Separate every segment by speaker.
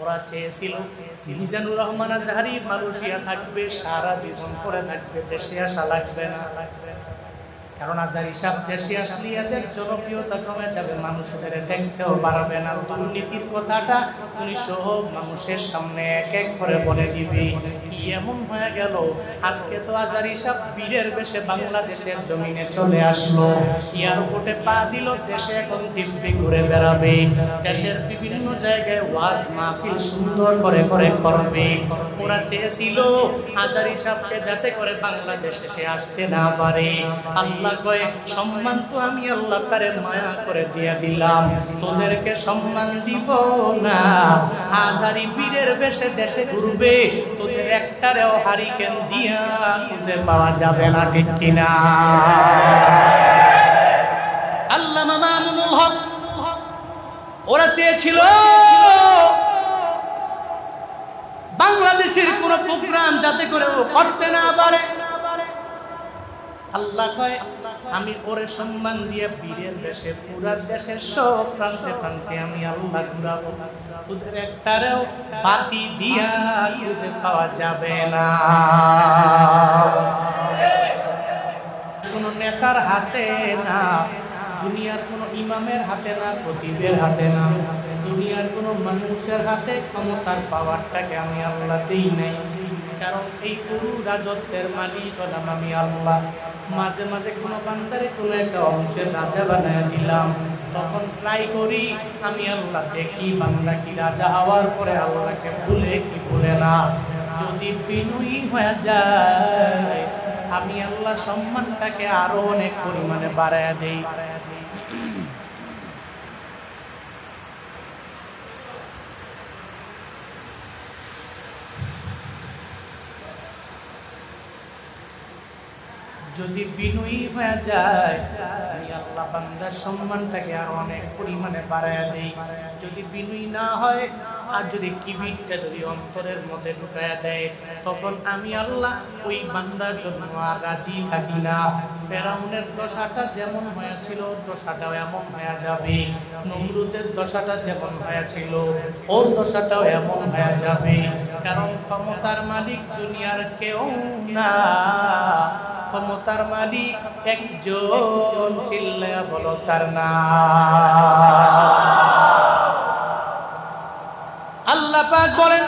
Speaker 1: ওরা চেয়েছিল মিজানুর রহমান আজহারি মালয়েশিয়া থাকবে, সারা জীবন পরে থাকবে, দেশে আসা লাগবে না। কারণ আজহারি সাহেব দেশে আসলে এদের জনপ্রিয়তা কমে যাবে, মানুষদের দেখতেও পারবে না। দুর্নীতির কথাটা উনি সব মানুষের সামনে এক এক করে বলে দিবে। কি এমন হয়ে গেল, আজকে তো আজহারি সাহেব বীরের বেশে বাংলাদেশের জমিনে চলে আসলো, এয়ারপোর্টে পা দিল, দেশে এখন দিব্যি ঘুরে বেড়াবে, দেশের বিভিন্ন জায়গায় ওয়াজ মাহফিল সুন্দর করে করে করবে। ওরা চেয়েছিল আজহারি সাহেবকে যাতে করে বাংলাদেশে সে আসতে না পারে। আল্লাহ কয় সম্মান তো আমি আল্লাহ তারে মায়া করে দিয়ে দিলাম, তোদেরকে সম্মান দিব না। আজহারি বীরের বেশে দেশে ঘুরবে, তোদের একটারেও হারিকেন দিয়া খুঁজে পাওয়া যাবে না, ঠিক কিনা? আল্লামা মামুনুল হক ওরা চেয়েছিল বাংলাদেশের কোন প্রোগ্রাম যাতে করে ও করতে না পারে। আল্লাহ কয় আমি ওরে সম্মান দিয়ে বীরের দেশে পুরা দেশের সব প্রান্তে প্রান্তে আমি আল্লাহ ঘুরাবো, তোদের একটারেও বাতি দিয়া খুঁজে পাওয়া যাবে না। কোন নেতার হাতে না, দুনিয়ার কোন ইমামের হাতে না, খতিবের হাতে না, দুনিয়ার কোন মানুষের হাতে ক্ষমতার পাওয়ারটাকে আমি আল্লাহ দেই নাই। কারণ এই পুরো রাজত্বের মালিক হলাম আমি আল্লাহ। মাঝে মাঝে কোনো বান্দারে কোনো একটা অংশের রাজা বানায় দিলাম, তখন ট্রাই করি আমি আল্লাহ, দেখি বান্দা কি রাজা হওয়ার পরে আল্লাহকে ভুলে কি ভুলে না। যদি বিনয়ী হয়ে যায় আমি আল্লাহ সম্মানটাকে আরো অনেক পরিমাণে বাড়ায় দেই। যদি বিনয়ী হয়ে যায় আমি আল্লাহ বান্দার সম্মানটাকে আরো অনেক পরিমাণে বাড়ায় দেই। যদি বিনয়ী না হয় আর যদি কিবিরটা যদি অন্তরের মধ্যে ঢুকায়া দেয়, তখন আমি আল্লাহ ওই বান্দার জন্য আর রাজি থাকি না। ফেরাউনের দশাটা যেমন হয়েছিল দশাটাও এমন হয়ে যাবে, নমরুদের দশাটা যেমন হয়েছিল ওর দশাটাও এমন হয়ে যাবে। কারণ ক্ষমতার মালিক দুনিয়ার কেউ না, ক্ষমতার মালিক একজন, চিল্লায়া বলো তার নাম। আল্লাহ পাক বলেন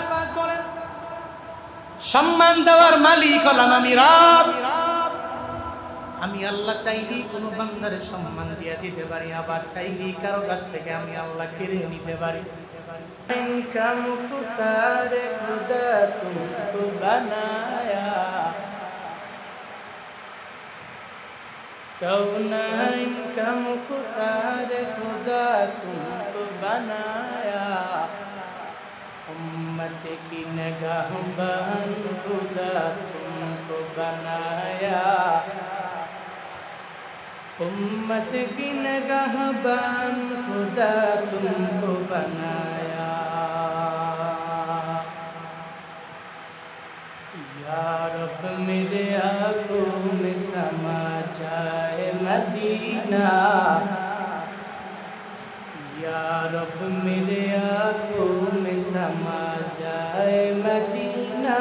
Speaker 1: সম্মান দেওয়ার মালিক হলাম আমি রব। আমি আল্লাহ চাইলেই কোনো বান্দারে সম্মান দিয়ে দিতে পারি, আবার চাইলেই কারো কাছ থেকে আমি আল্লাহ কেড়ে নিতে পারি। कौनाइन का मुख्तार खुदा तुमको बनाया, उम्मत की निगाहबान खुदा तुमको बनाया, उम्मत की निगाहबान खुदा तुमको बनाया। या रब मेरे आंखों में समा जाए मदीना, या रब मेरे आंखों में समा जाए मदीना,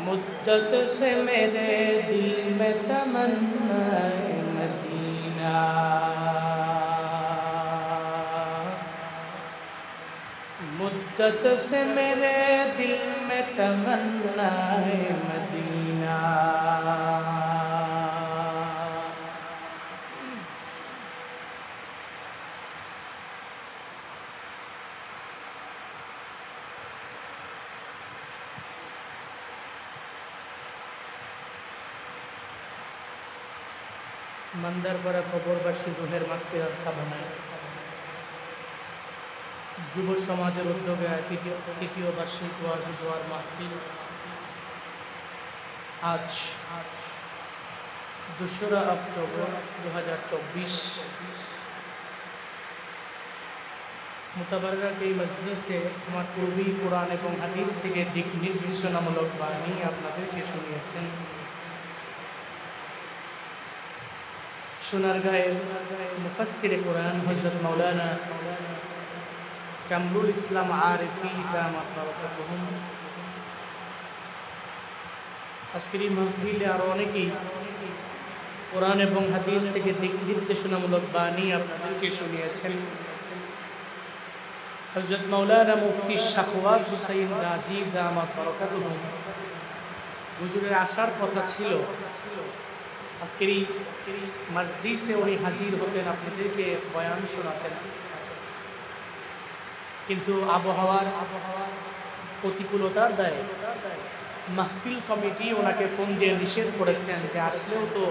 Speaker 1: मुद्दत से मेरे दिल में तमन्ना है मदीना, मुद्दत से मेरे दिल में तमन्ना है मदीना। मंदरपाड़ा कबरबासी रूहेर मागफिरात कामनाय যুব সমাজের উদ্যোগে তৃতীয় বার্ষিক ওয়াজ দোয়ার মাহফিল আজ 2রা অক্টোবর 2024 মোতাবারক এই মজলিসে আমার পূর্বী কোরআন এবং হাদিস থেকে দিক নির্দেশনামূলক বাণী আপনাদেরকে শুনিয়েছেন। সোনারগাঁয়ের মুফাসসিরে কোরআন হযরত মাওলানা কামরুল ইসলাম আরিফি দামাত বারাকাতুহুম। আজকের এই মাহফিলে আরো অনেকেই কোরআন এবং হাদিস থেকে দিক নির্দেশনামূলক বাণী আপনাদেরকে শুনিয়েছেন। হযরত মাওলানা মুফতি শাখওয়াত হুসাইন গাজী দামাত বারাকাতুহুম হুজুরের আসার কথা ছিল, আজকের এই মজলিসে উনি হাজির হতেন, আপনাদেরকে বয়ান শোনাতেন, কিন্তু আবহাওয়ার প্রতিকূলতার দায়ে মাহফিল কমিটি ওনাকে ফোন দিয়ে নিষেধ করেছেন যে আসলেও তো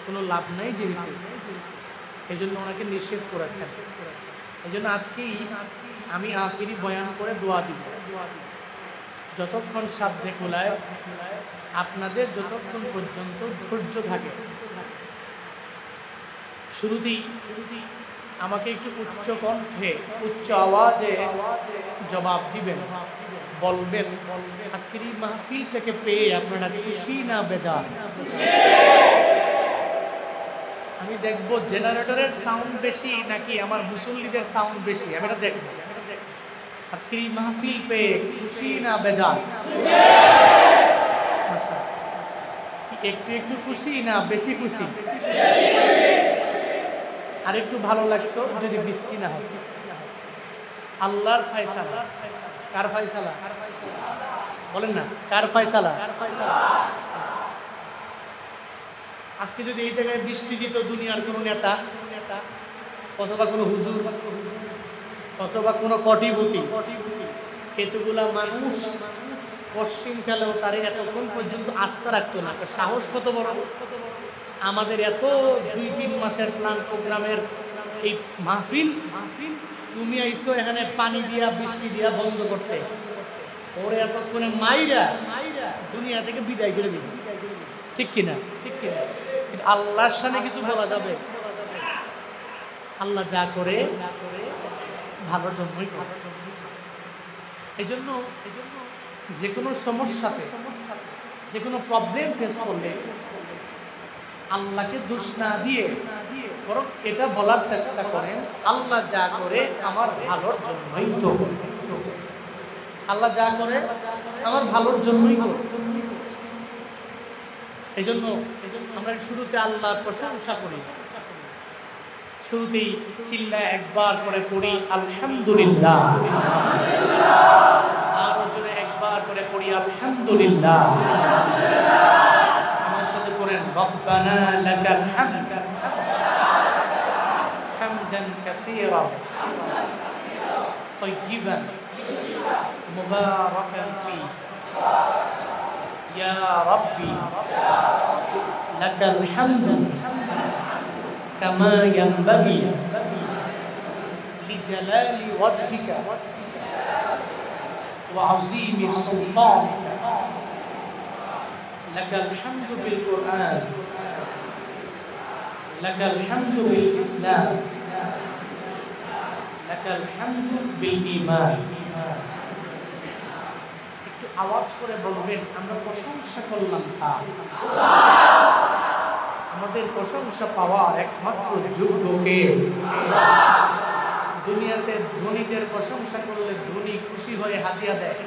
Speaker 1: কোনো লাভ নাই যেহেতু, এই জন্য ওনাকে নিষেধ করেছেন। এই জন্য আজকেই আমি আখিরি বয়ান করে দোয়া দিব, যতক্ষণ সাধ্যে কুলায় আপনাদের যতক্ষণ পর্যন্ত ধৈর্য থাকে। শুরুতেই আমাকে একটু উচ্চ কণ্ঠে উচ্চ আওয়াজে জবাব দিবেন, বলবেন আজকের এই মাহফিল থেকে পেয়ে আপনারা খুশি না বেজার। আমি দেখব জেনারেটরের সাউন্ড বেশি নাকি আমার মুসল্লিদের সাউন্ড বেশি, আমি এটা দেখব। আজকের এই মাহফিল পেয়ে খুশি না বেজার? একটু একটু খুশি না বেশি খুশি? আর একটু ভালো লাগতো যদি বৃষ্টি না হয়। আল্লাহর ফায়সালা। কার ফায়সালা বলেন না, কার ফায়সালা? আজকে যদি এই জায়গায় বৃষ্টি দিত দুনিয়ার কোনো নেতা অথবা কোনো হুজুর অথবা কোনো কোটিপতি, এতগুলা মানুষ পশ্চিমকালেও তারে এতক্ষণ পর্যন্ত আস্থা রাখতো না। সাহস কত বড়! আমাদের এত 2-3 মাসের প্ল্যান প্রোগ্রামের এই মাহফিল তুমি আইসো এখানে পানি দিয়া বৃষ্টি দিয়া বন্ধ করতে, ওরে এতক্ষণে মাইরা দুনিয়া থেকে বিদায় করে দিবে। ঠিক কিনা? ঠিক কিনা? কিন্তু আল্লাহর সামনে কিছু বলা যাবে? আল্লাহ যা করে ভালোর জন্যই করে। এই জন্য যে কোনো সমস্যাতে, যে কোনো প্রবলেম ফেস করলে আল্লাহকে দোষ না দিয়ে বরং এটা বলার চেষ্টা করেন, আল্লাহ যা করে আমার ভালোর জন্যই তো। আল্লাহ যা করে আমার ভালোর জন্যই তো। এই জন্য আমরা শুরুতে আল্লাহর প্রশংসা করি, শুরুতেই চিল্লায় একবার করে পড়ি আলহামদুলিল্লাহ, আরো জোরে একবার করে পড়ি আলহামদুলিল্লাহ। আমার সাথে পড়েন রব্বানা লাকাল হামদ হামদান কাসীরা তাইয়িবান মুবারাকান ফি ইয়া রাব্বি লাকাল হামদু কামা ইয়ানবাগি লিজালালি ওয়াজহিকা ওয়া আযীমি সুলতানিকা লাকাল হামদু বিল কুরআন লাকাল হামদু বিল ইসলাম লাকাল হামদু বিল ঈমান। একটু আওয়াজ করে বলবেন, আমরা প্রশংসা করলাম কার? আমাদের প্রশংসা পাওয়ার একমাত্র যোগ্য কে? দুনিয়াতে ধনীদের প্রশংসা করলে ধনী খুশি হয়ে হাতিয়া দেয়।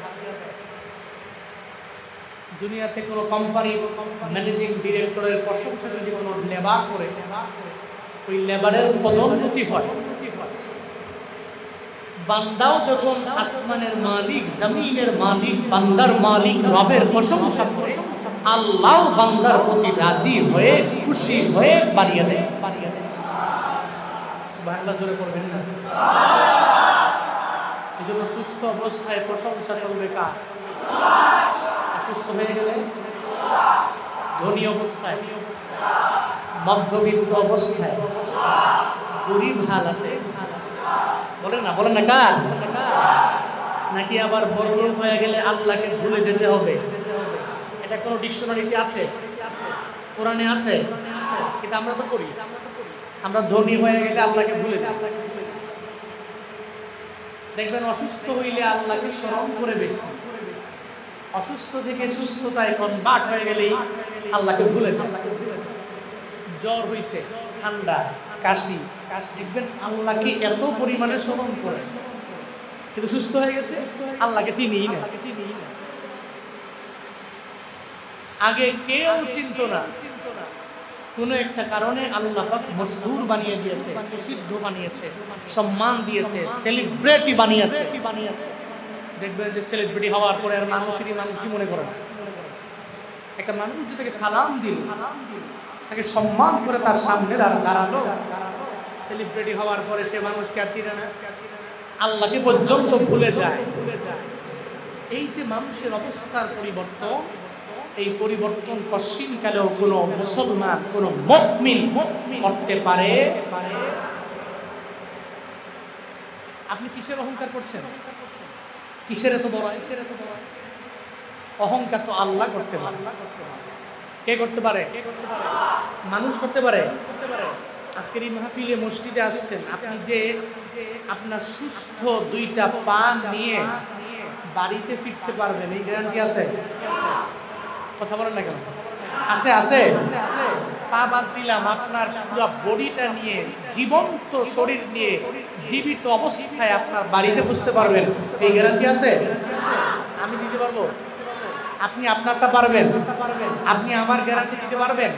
Speaker 1: দুনিয়াতে কোনো কোম্পানির ম্যানেজিং ডিরেক্টরের প্রশংসা যদি কোনো লেবার করে, ওই লেবারের পদোন্নতি হয়। বান্দাও যখন আসমানের মালিক, জমিনের মালিক, বান্দার মালিক রবের প্রশংসা করে, আল্লাহ বান্দার প্রতি রাজি হয়ে খুশি হয়ে বাড়িয়ে দেয়। সুবহানাল্লাহ জোরে করবেন না? এই জন্য সুস্থ অবস্থায় প্রশংসা চলবে কার? অসুস্থ হয়ে গেলে, ধনী অবস্থায়, মধ্যবিত্ত অবস্থায়, গরিব হালাতে, বলেন না কার? নাকি আবার বড়লোক হয়ে গেলে আল্লাহকে ভুলে যেতে হবে? এটা কোনো ডিকশনারিতে আছে? কোরআনে আছে? কিন্তু আমরা তো করি। আমরা ধনী হয়ে গেলে আল্লাহকে ভুলে যাই। দেখবেন অসুস্থ হইলে আল্লাহকে স্মরণ করে বেশি, অসুস্থ থেকে সুস্থতায় কনভার্ট হয়ে গেলেই আল্লাহকে ভুলে যায়। জ্বর হইছে, ঠান্ডা, কাশি, দেখবেন আল্লাহকে এত পরিমাণে স্মরণ করে। কিন্তু সুস্থ হয়ে গেছে, আল্লাহকে চিনিই না। আগে কেউ চিনত না, কোনো একটা কারণে আল্লাহ পাক মশহুর বানিয়ে দিয়েছে, প্রসিদ্ধ বানিয়েছে, সম্মান দিয়েছে, সেলিব্রিটি বানিয়েছে। দেখবেন যে সেলিব্রিটি হওয়ার পরে আর মানুষই মনে করে না। একটা মানুষ যে তাকে সালাম দিল, তাকে সম্মান করে তার সামনে দাঁড়ালো, সেলিব্রিটি হওয়ার পরে সে মানুষকে আর চিনে না, আল্লাহকে পর্যন্ত ভুলে যায়। এই যে মানুষের অবস্থার পরিবর্তন, এই পরিবর্তন পশ্চিমকালেও কোনো মুসলমান, কোনো মুমিন করতে পারে? আপনি কিসের অহংকার করছেন? কিসের এত বড়? অহংকার তো আল্লাহ করতে পারে। কে করতে পারে? মানুষ করতে পারে? আজকের এই মাহফিলে মসজিদে আসছেন, আপনি যে আপনার সুস্থ দুইটা পা নিয়ে বাড়িতে ফিরতে পারবেন, এই গ্যারান্টি আছে? কথা বলেন না কেন? আছে। পা বাদ দিলাম, আপনার পুরো বডিটা নিয়ে, জীবন্ত শরীর নিয়ে জীবিত অবস্থায় আপনার বাড়িতে বুঝতে পারবেন, এই গ্যারান্টি আছে? আমি দিতে পারবো? আপনি আপনারটা পারবেন? আপনি আমার গ্যারান্টি দিতে পারবেন?